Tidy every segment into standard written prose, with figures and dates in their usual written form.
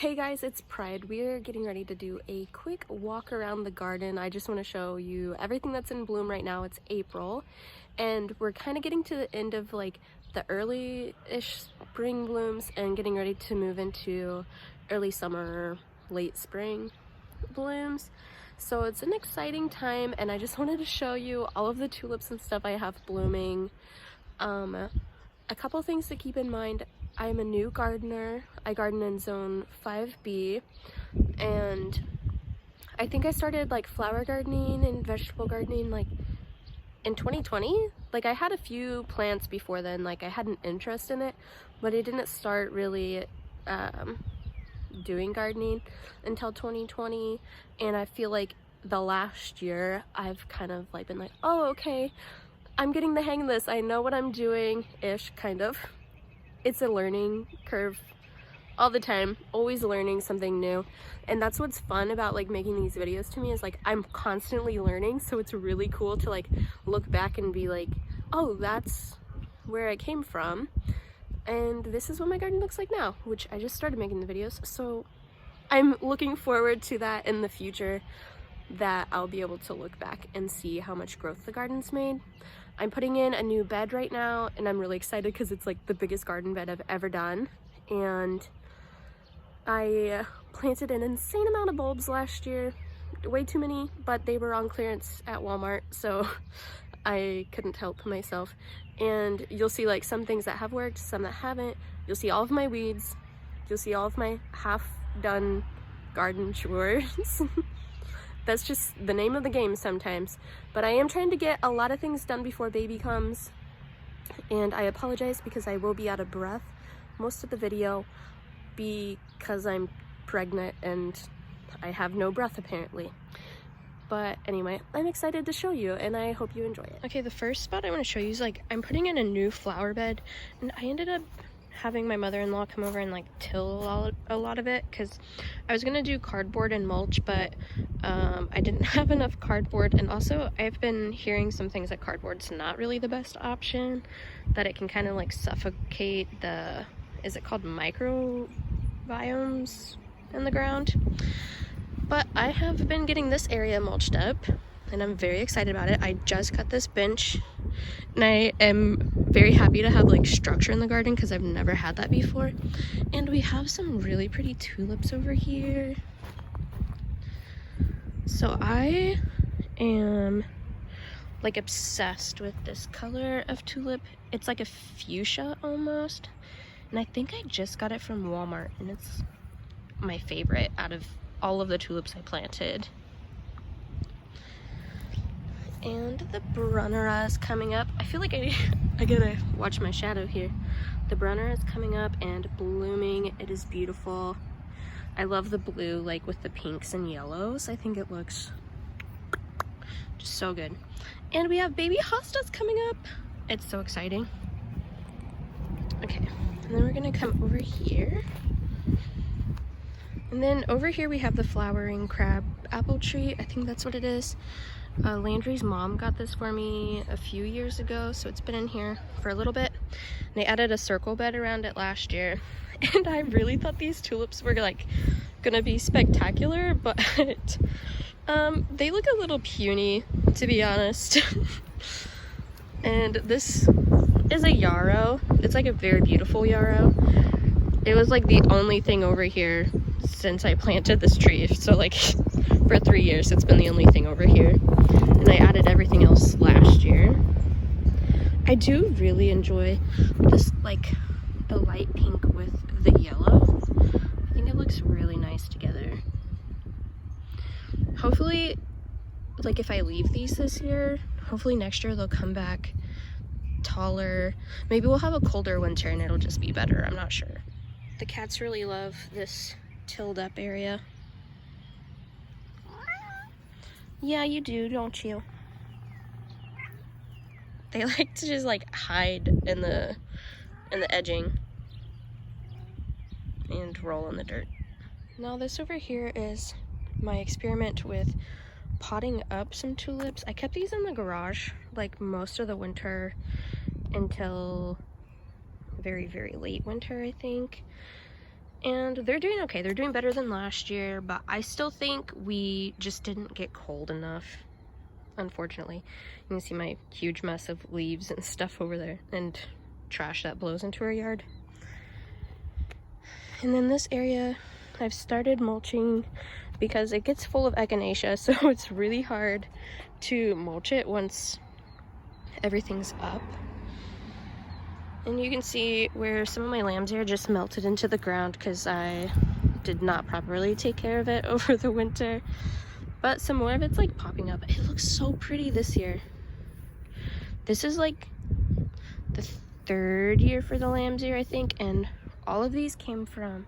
Hey guys, it's Pride. We're getting ready to do a quick walk around the garden. I just want to show you everything that's in bloom right now. It's April and we're kind of getting to the end of like the early-ish spring blooms and getting ready to move into early summer, late spring blooms. So it's an exciting time and I just wanted to show you all of the tulips and stuff I have blooming. A couple things to keep in mind. I'm a new gardener. I garden in zone 5B and I think I started like flower gardening and vegetable gardening like in 2020. Like I had a few plants before then, like I had an interest in it, but I didn't start really doing gardening until 2020. And I feel like the last year I've kind of like been like, oh okay, I'm getting the hang of this. I know what I'm doing-ish, kind of. It's a learning curve all the time, always learning something new. And that's what's fun about like making these videos to me, is like I'm constantly learning. So it's really cool to like look back and be like, oh, that's where I came from. And this is what my garden looks like now, which I just started making the videos. So I'm looking forward to that in the future, that I'll be able to look back and see how much growth the garden's made. I'm putting in a new bed right now and I'm really excited because it's like the biggest garden bed I've ever done. And I planted an insane amount of bulbs last year, way too many, but they were on clearance at Walmart, so I couldn't help myself. And you'll see like some things that have worked, some that haven't. You'll see all of my weeds. You'll see all of my half done garden chores. That's just the name of the game sometimes. But I am trying to get a lot of things done before baby comes. And I apologize because I will be out of breath most of the video because I'm pregnant and I have no breath apparently. But anyway, I'm excited to show you and I hope you enjoy it. Okay, the first spot I want to show you is like I'm putting in a new flower bed, and I ended up having my mother-in-law come over and like till a lot of it because I was gonna do cardboard and mulch, but I didn't have enough cardboard. And also I've been hearing some things that cardboard's not really the best option, that it can kind of like suffocate the, is it called microbiomes in the ground? But I have been getting this area mulched up and I'm very excited about it. I just cut this bench and I am very happy to have like structure in the garden because I've never had that before. And we have some really pretty tulips over here. So I am like obsessed with this color of tulip. It's like a fuchsia almost. And I think I just got it from Walmart and it's my favorite out of all of the tulips I planted. And the brunnera is coming up. I feel like I gotta watch my shadow here. The brunnera is coming up and blooming. It is beautiful. I love the blue, like with the pinks and yellows. I think it looks just so good. And we have baby hostas coming up. It's so exciting. Okay, and then we're gonna come over here. And then over here we have the flowering crab apple tree. I think that's what it is. Landry's mom got this for me a few years ago, so it's been in here for a little bit. And they added a circle bed around it last year. And I really thought these tulips were like gonna be spectacular, but they look a little puny, to be honest. And this is a yarrow. It's like a very beautiful yarrow. It was like the only thing over here since I planted this tree. So like for 3 years, it's been the only thing over here. And I added everything else last year. I do really enjoy this, like the light pink with the yellow. I think it looks really nice together. Hopefully, like if I leave these this year, hopefully next year they'll come back taller. Maybe we'll have a colder winter and it'll just be better. I'm not sure. The cats really love this tilled up area. Yeah, you do, don't you? They like to just like hide in the edging and roll in the dirt. Now this over here is my experiment with potting up some tulips. I kept these in the garage like most of the winter until very, very late winter, I think. And they're doing okay. They're doing better than last year, but I still think we just didn't get cold enough, unfortunately. You can see my huge mess of leaves and stuff over there and trash that blows into our yard. And then this area, I've started mulching because it gets full of echinacea, so it's really hard to mulch it once everything's up. And you can see where some of my lamb's hair just melted into the ground because I did not properly take care of it over the winter. But some more of it's like popping up. It looks so pretty this year. This is like the 3rd year for the lamb's ear, I think, and all of these came from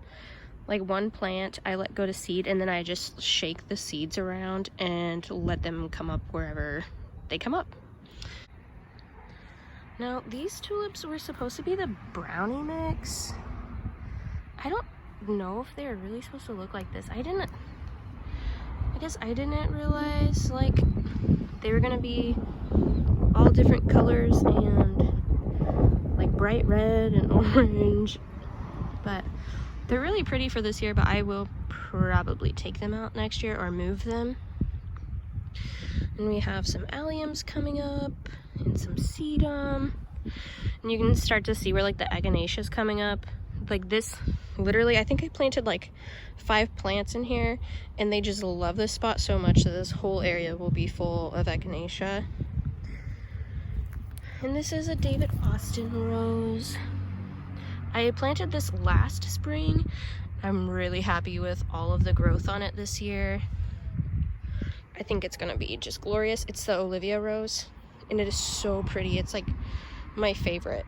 like one plant I let go to seed, and then I just shake the seeds around and let them come up wherever they come up. Now, these tulips were supposed to be the brownie mix. I don't know if they're really supposed to look like this. I guess I didn't realize like they were gonna be all different colors and like bright red and orange, but they're really pretty for this year. But I will probably take them out next year or move them. And we have some alliums coming up and some sedum, and you can start to see where like the echinacea is coming up. Like this, literally, I think I planted like 5 plants in here, and they just love this spot so much that this whole area will be full of echinacea. And this is a David Austin rose. I planted this last spring. I'm really happy with all of the growth on it this year. I think it's gonna be just glorious. It's the Olivia rose, and it is so pretty. It's like my favorite.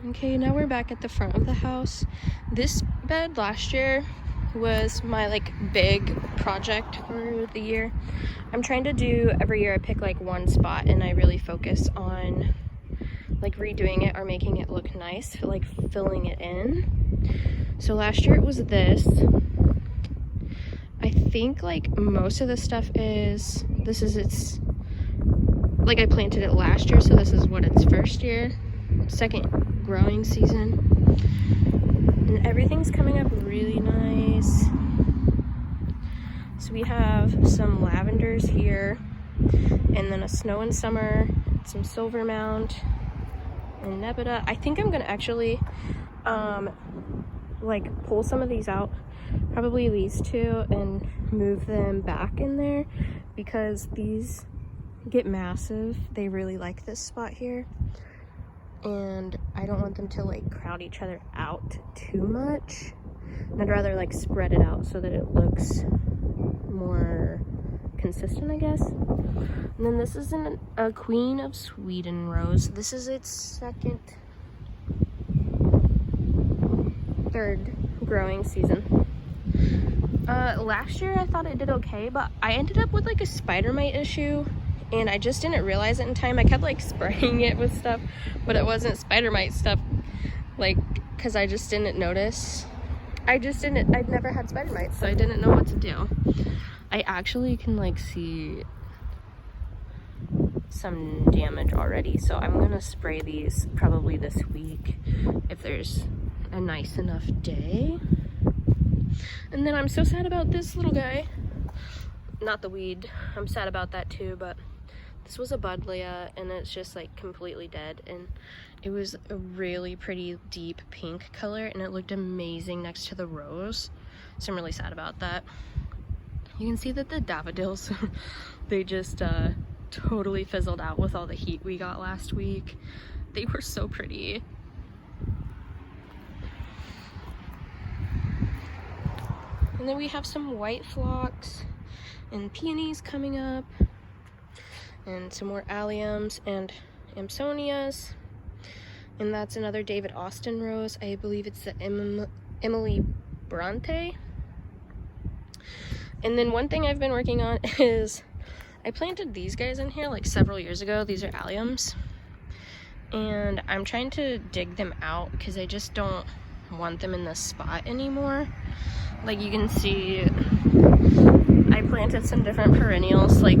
Okay, now we're back at the front of the house. This bed last year was my like big project for the year. I'm trying to do, every year I pick like one spot and I really focus on like redoing it or making it look nice, like filling it in. So last year it was this. I think like most of the stuff is, this is its, like I planted it last year, so this is what its first year, second growing season. And everything's coming up really nice. So we have some lavenders here, and then a snow and summer, some silver mound, and nebeta. I think I'm gonna actually like pull some of these out, probably these 2, and move them back in there because these get massive. They really like this spot here, and I don't want them to like crowd each other out too much. And I'd rather like spread it out so that it looks more consistent, I guess. And then this is a Queen of Sweden rose. This is its 3rd growing season. Last year I thought it did okay, but I ended up with like a spider mite issue, and I just didn't realize it in time. I kept like spraying it with stuff, but it wasn't spider mite stuff, like, because I just didn't notice. I'd never had spider mites, so I didn't know what to do. I actually can like see some damage already, so I'm gonna spray these probably this week if there's a nice enough day. And then I'm so sad about this little guy, not the weed. I'm sad about that too, but this was a buddleia and it's just like completely dead, and it was a really pretty deep pink color and it looked amazing next to the rose, so I'm really sad about that. You can see that the daffodils they just totally fizzled out with all the heat we got last week. They were so pretty. And then we have some white phlox and peonies coming up, and some more alliums and amsonias. And that's another David Austin rose. I believe it's the Emily Bronte. And then one thing I've been working on is I planted these guys in here like several years ago. These are alliums, and I'm trying to dig them out because I just don't want them in this spot anymore. Like you can see, I planted some different perennials like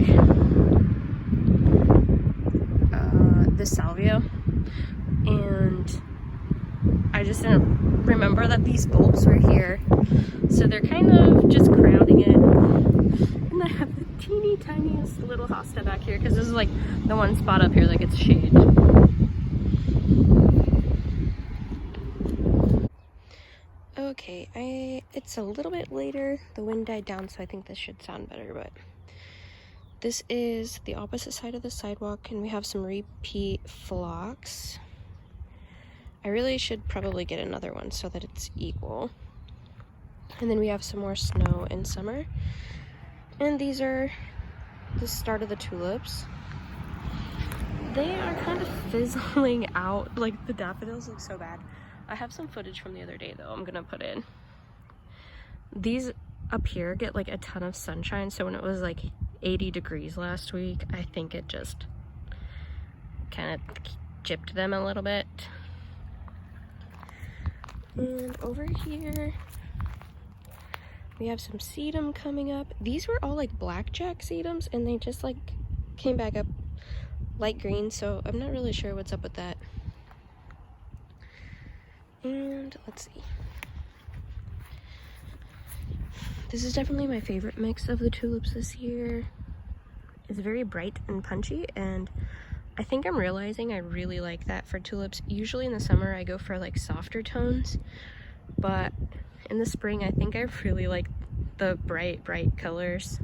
the salvia, and I just didn't remember that these bulbs were here. So they're kind of just crowding it. And I have the teeny tiniest little hosta back here because this is like the one spot up here that gets shade. Okay, it's a little bit later. The wind died down, so I think this should sound better, but this is the opposite side of the sidewalk, and we have some repeat phlox. I really should probably get another one so that it's equal. And then we have some more snow in summer. And these are the start of the tulips. They are kind of fizzling out. Like, the daffodils look so bad. I have some footage from the other day though I'm gonna put in. These up here get like a ton of sunshine, so when it was like 80 degrees last week, I think it just kind of gypped them a little bit. And over here we have some sedum coming up. These were all like blackjack sedums, and they just like came back up light green, so I'm not really sure what's up with that. And let's see. This is definitely my favorite mix of the tulips this year. It's very bright and punchy, and I think I'm realizing I really like that for tulips. Usually in the summer I go for like softer tones, but in the spring I think I really like the bright colors.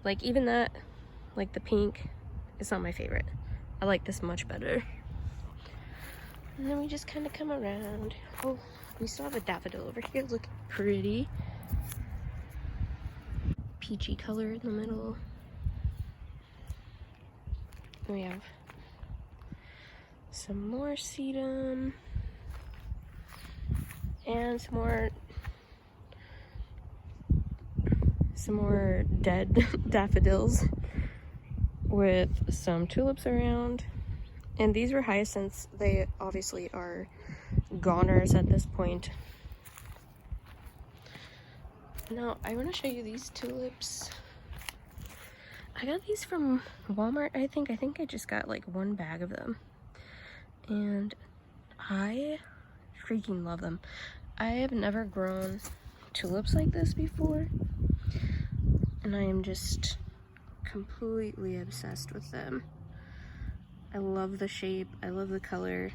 Like even that, like the pink, is not my favorite. I like this much better. And then we just kind of come around. Oh, we still have a daffodil over here looking pretty. Peachy color in the middle. We have some more sedum. And some more dead daffodils with some tulips around. And these were hyacinths. They obviously are goners at this point. Now, I want to show you these tulips. I got these from Walmart, I think. I think I just got like one bag of them. And I freaking love them. I have never grown tulips like this before. And I am just completely obsessed with them. I love the shape, I love the color,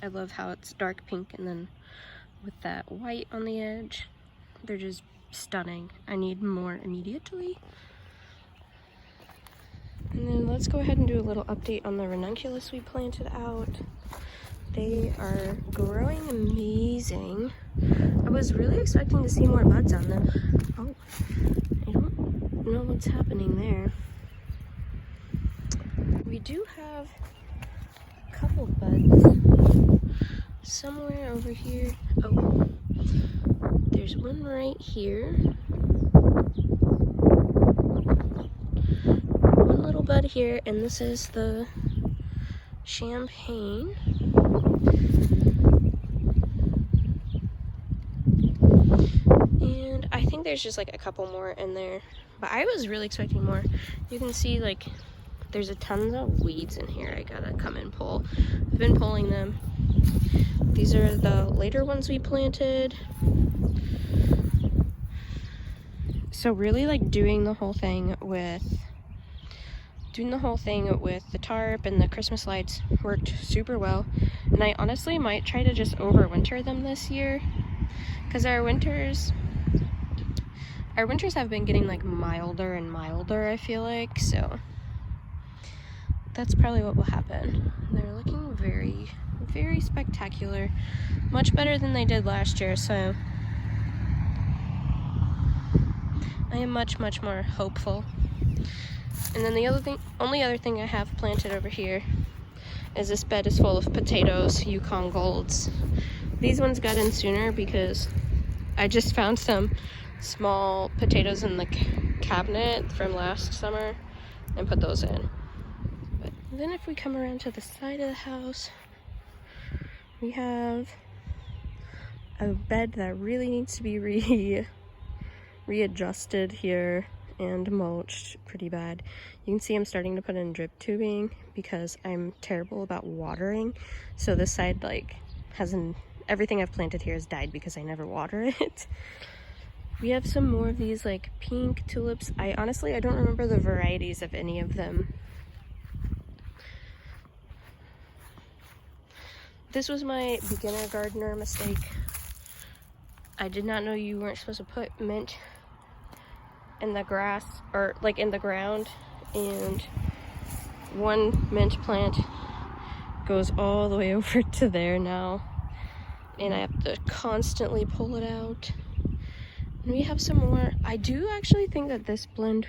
I love how it's dark pink and then with that white on the edge. They're just stunning. I need more immediately. And then let's go ahead and do a little update on the ranunculus we planted out. They are growing amazing. I was really expecting to see more buds on them. Oh, I don't know what's happening there. We do have couple buds somewhere over here. Oh, there's one right here. One little bud here, and this is the champagne. And I think there's just like a couple more in there, but I was really expecting more. You can see like there's a ton of weeds in here I gotta come and pull. I've been pulling them. These are the later ones we planted. So really like doing the whole thing with the tarp and the Christmas lights worked super well. And I honestly might try to just overwinter them this year, because our winters have been getting like milder and milder, I feel like, so that's probably what will happen. They're looking very, very spectacular. Much better than they did last year, so I am much more hopeful. And then the only other thing I have planted over here is this bed is full of potatoes, Yukon Golds. These ones got in sooner because I just found some small potatoes in the cabinet from last summer and put those in. And then if we come around to the side of the house, we have a bed that really needs to be readjusted here and mulched pretty bad. You can see I'm starting to put in drip tubing because I'm terrible about watering. So this side like everything I've planted here has died because I never water it. We have some more of these like pink tulips. I don't remember the varieties of any of them. This was my beginner gardener mistake. I did not know you weren't supposed to put mint in the grass, or like in the ground, and one mint plant goes all the way over to there now, and I have to constantly pull it out. And we have some more. I do actually think that this blend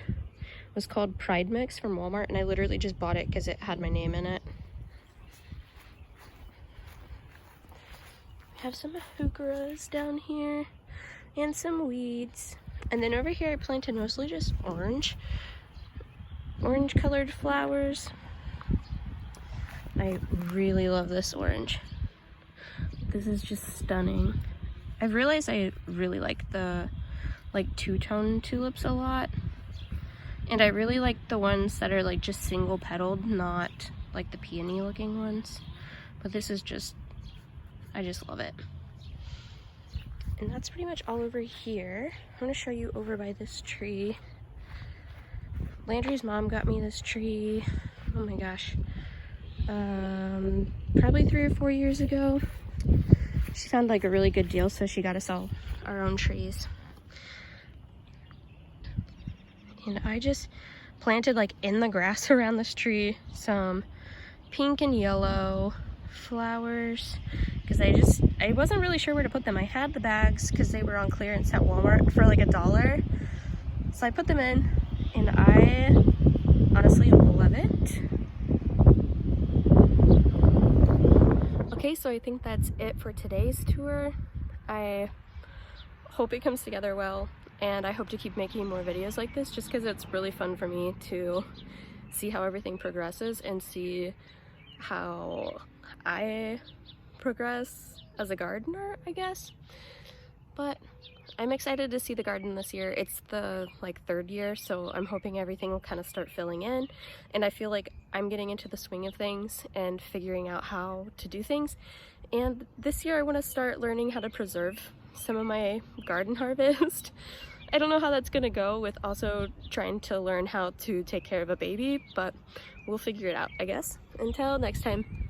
was called Pride Mix from Walmart, and I literally just bought it because it had my name in it. We have some heucheras down here and some weeds. And then over here I planted mostly just orange colored flowers. I really love this orange. This is just stunning. I've realized I really like the two-tone tulips a lot. And I really like the ones that are like just single petaled, not like the peony looking ones. But this is just, I just love it. And that's pretty much all over here. I'm gonna show you over by this tree. Landry's mom got me this tree, oh my gosh, probably 3 or 4 years ago. She found like a really good deal, so she got us all our own trees. And I just planted like in the grass around this tree some pink and yellow flowers, because I wasn't really sure where to put them. I had the bags because they were on clearance at Walmart for like $1. So I put them in, and I honestly love it. Okay, so I think that's it for today's tour. I hope it comes together well, and I hope to keep making more videos like this just because it's really fun for me to see how everything progresses and see how I progress as a gardener, I guess. But I'm excited to see the garden this year. It's the third year, so I'm hoping everything will kind of start filling in, and I feel like I'm getting into the swing of things and figuring out how to do things. And this year I want to start learning how to preserve some of my garden harvest. I don't know how that's gonna go with also trying to learn how to take care of a baby, but we'll figure it out, I guess. Until next time.